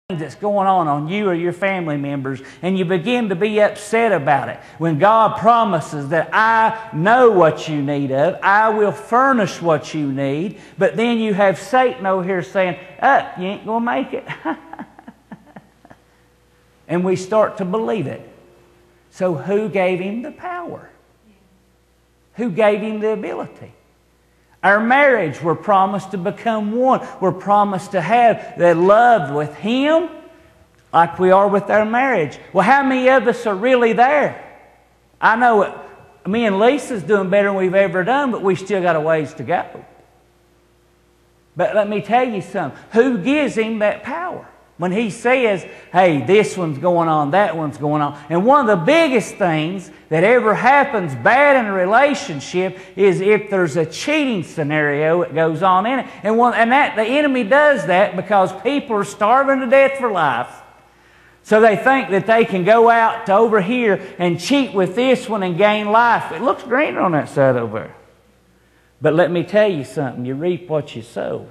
that's going on you or your family members, and you begin to be upset about it. When God promises that I know what you need of, I will furnish what you need, but then you have Satan over here saying, you ain't going to make it. And we start to believe it. So who gave him the power? Who gave him the ability? Our marriage, we're promised to become one. We're promised to have that love with Him like we are with our marriage. Well, how many of us are really there? I know it. Me and Lisa's doing better than we've ever done, but we still got a ways to go. But let me tell you something. Who gives Him that power? When He says, hey, this one's going on, that one's going on. And one of the biggest things that ever happens bad in a relationship is if there's a cheating scenario that goes on in it. And the enemy does that because people are starving to death for life. So they think that they can go out to over here and cheat with this one and gain life. It looks greener on that side over there. But let me tell you something. You reap what you sow.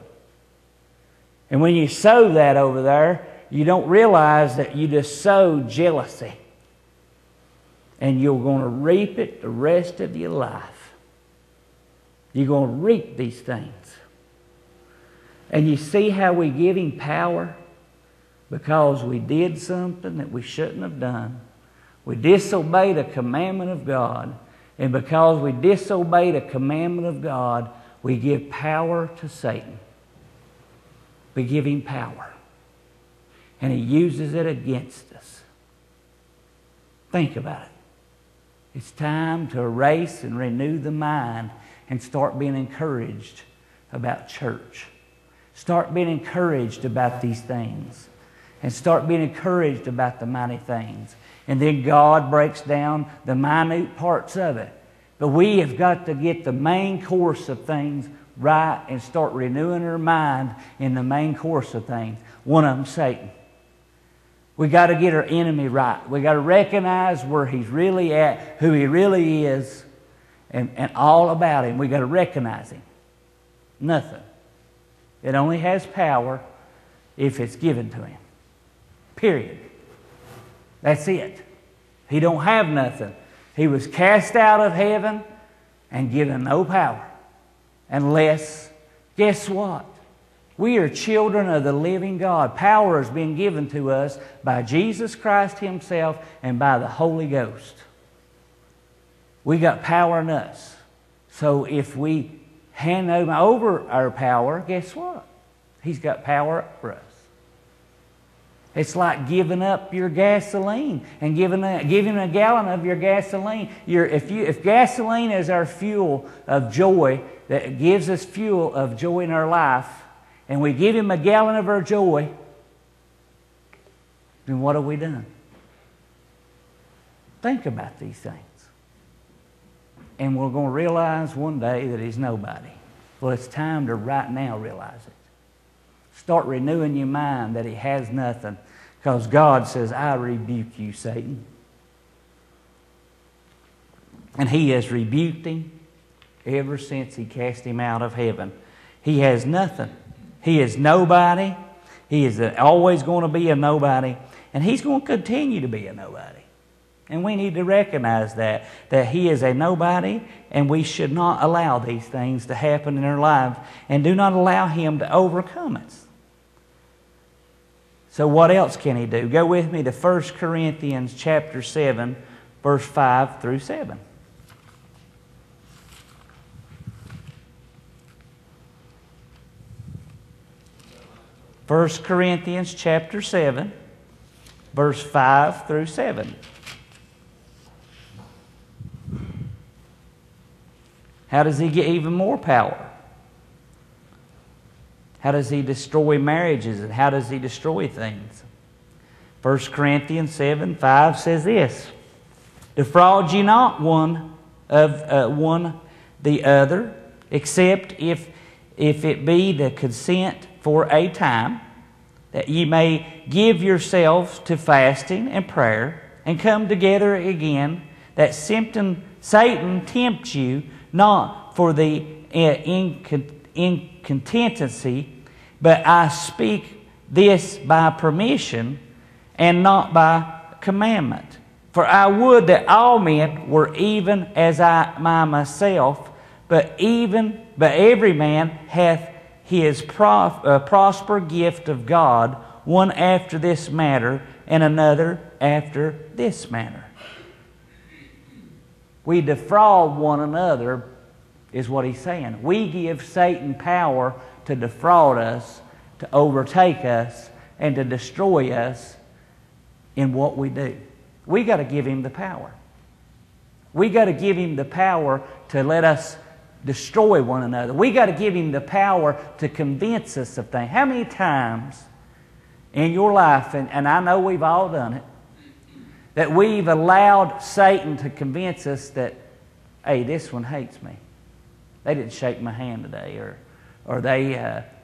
And when you sow that over there, you don't realize that you just sowed jealousy. And you're going to reap it the rest of your life. You're going to reap these things. And you see how we give Him power? Because we did something that we shouldn't have done. We disobeyed a commandment of God. And because we disobeyed a commandment of God, we give power to Satan. We give him power. And he uses it against us. Think about it. It's time to erase and renew the mind and start being encouraged about church. Start being encouraged about these things. And start being encouraged about the mighty things. And then God breaks down the minute parts of it. But we have got to get the main course of things right and start renewing our mind in the main course of things. One of them, Satan. We got to get our enemy right. We got to recognize where he's really at, who he really is, and all about him. We got to recognize him. Nothing. It only has power if it's given to him. Period. That's it. He don't have nothing. He was cast out of heaven and given no power. Unless, guess what? We are children of the living God. Power is being given to us by Jesus Christ Himself and by the Holy Ghost. We got power in us. So if we hand over our power, guess what? He's got power over us. It's like giving up your gasoline and giving a gallon of your gasoline. If gasoline is our fuel of joy, that gives us fuel of joy in our life, and we give Him a gallon of our joy, then what have we done? Think about these things. And we're going to realize one day that He's nobody. Well, it's time to right now realize it. Start renewing your mind that He has nothing. Because God says, I rebuke you, Satan. And He has rebuked him ever since He cast him out of heaven. He has nothing. He is nobody. He is always going to be a nobody. And He's going to continue to be a nobody. And we need to recognize that He is a nobody, and we should not allow these things to happen in our lives, and do not allow Him to overcome us. So what else can He do? Go with me to 1 Corinthians chapter 7, verse 5 through 7. First Corinthians chapter 7, verse 5 through 7. How does He get even more power? How does He destroy marriages, and how does He destroy things? 1 Corinthians 7, 5 says this: Defraud ye not one of the other, except if it be the consent for a time, that ye may give yourselves to fasting and prayer, and come together again, that Satan tempt you not for the incontinency, but I speak this by permission and not by commandment. For I would that all men were even as I myself, but every man hath his prosper gift of God, one after this manner, and another after this manner. We defraud one another, is what he's saying. We give Satan power to defraud us, to overtake us, and to destroy us in what we do. We got to give him the power. We got to give him the power to let us destroy one another. We got to give him the power to convince us of things. How many times in your life, and I know we've all done it, that we've allowed Satan to convince us that, hey, this one hates me. They didn't shake my hand today, or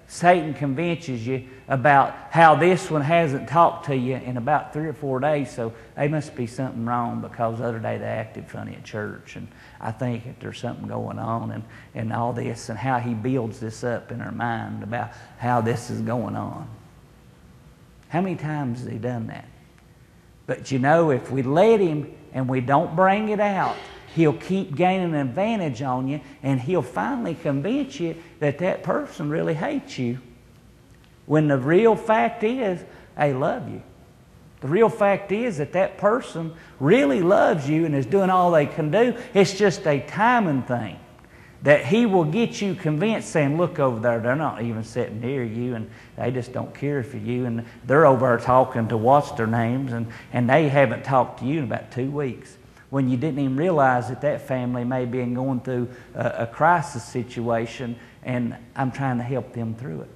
Satan convinces you about how this one hasn't talked to you in about 3 or 4 days, so there must be something wrong because the other day they acted funny at church, and I think that there's something going on, and all this, and how he builds this up in our mind about how this is going on. How many times has he done that? But you know, if we let him and we don't bring it out, he'll keep gaining an advantage on you, and he'll finally convince you that that person really hates you, when the real fact is they love you. The real fact is that that person really loves you and is doing all they can do. It's just a timing thing that he will get you convinced, saying, look over there, they're not even sitting near you, and they just don't care for you, and they're over there talking to what's their names, and they haven't talked to you in about 2 weeks. When you didn't even realize that that family may be going through a crisis situation, and I'm trying to help them through it.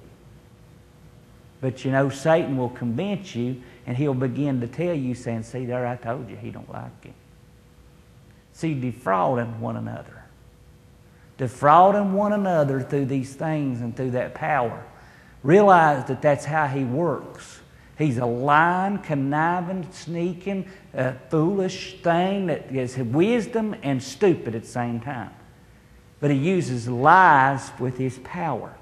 But you know, Satan will convince you, and he'll begin to tell you, saying, see there, I told you he don't like you. See, defrauding one another. Defrauding one another through these things and through that power. Realize that that's how he works. He's a lying, conniving, sneaking, foolish thing that is wisdom and stupid at the same time. But he uses lies with his power.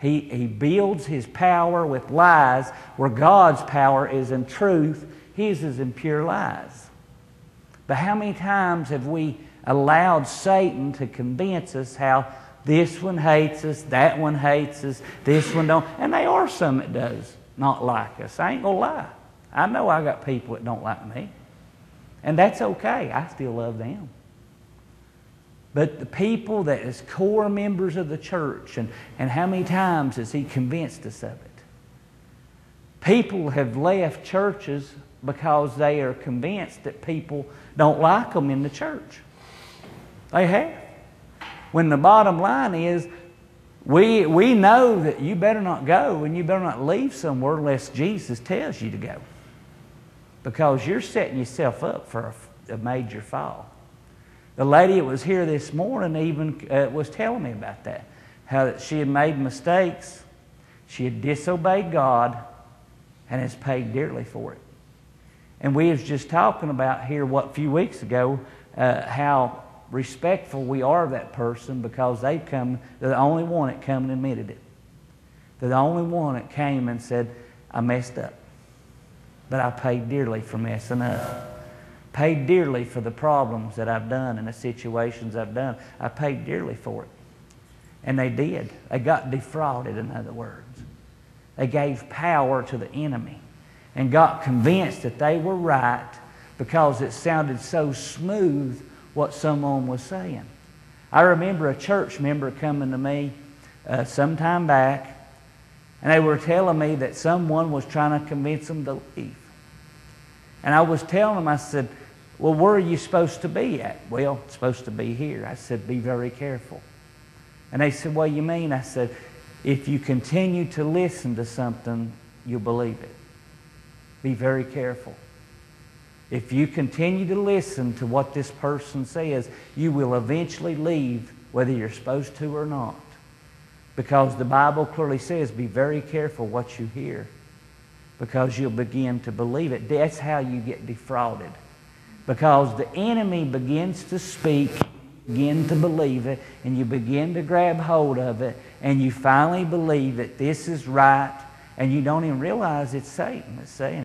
He builds his power with lies, where God's power is in truth. His is in pure lies. But how many times have we allowed Satan to convince us how this one hates us, that one hates us, this one don't? And there are some that does not like us. I ain't gonna lie. I know I got people that don't like me. And that's okay. I still love them. But the people that is core members of the church, and how many times has he convinced us of it? People have left churches because they are convinced that people don't like them in the church. They have. When the bottom line is, we know that you better not go and you better not leave somewhere unless Jesus tells you to go. Because you're setting yourself up for a major fall. The lady that was here this morning even was telling me about that. How that she had made mistakes, she had disobeyed God, and has paid dearly for it. And we was just talking about here a few weeks ago how respectful we are of that person, because they're the only one that come and admitted it. They're the only one that came and said, I messed up. But I paid dearly for messing up. Paid dearly for the problems that I've done and the situations I've done. I paid dearly for it. And they did. They got defrauded, in other words. They gave power to the enemy and got convinced that they were right because it sounded so smooth what someone was saying. I remember a church member coming to me some time back, and they were telling me that someone was trying to convince them to leave. And I was telling them, I said, well, where are you supposed to be at? Well, it's supposed to be here. I said, be very careful. And they said, what do you mean? I said, if you continue to listen to something, you'll believe it. Be very careful. If you continue to listen to what this person says, you will eventually leave, whether you're supposed to or not. Because the Bible clearly says, be very careful what you hear, because you'll begin to believe it. That's how you get defrauded. Because the enemy begins to speak, begin to believe it, and you begin to grab hold of it, and you finally believe that this is right, And you don't even realize it's Satan that's saying it.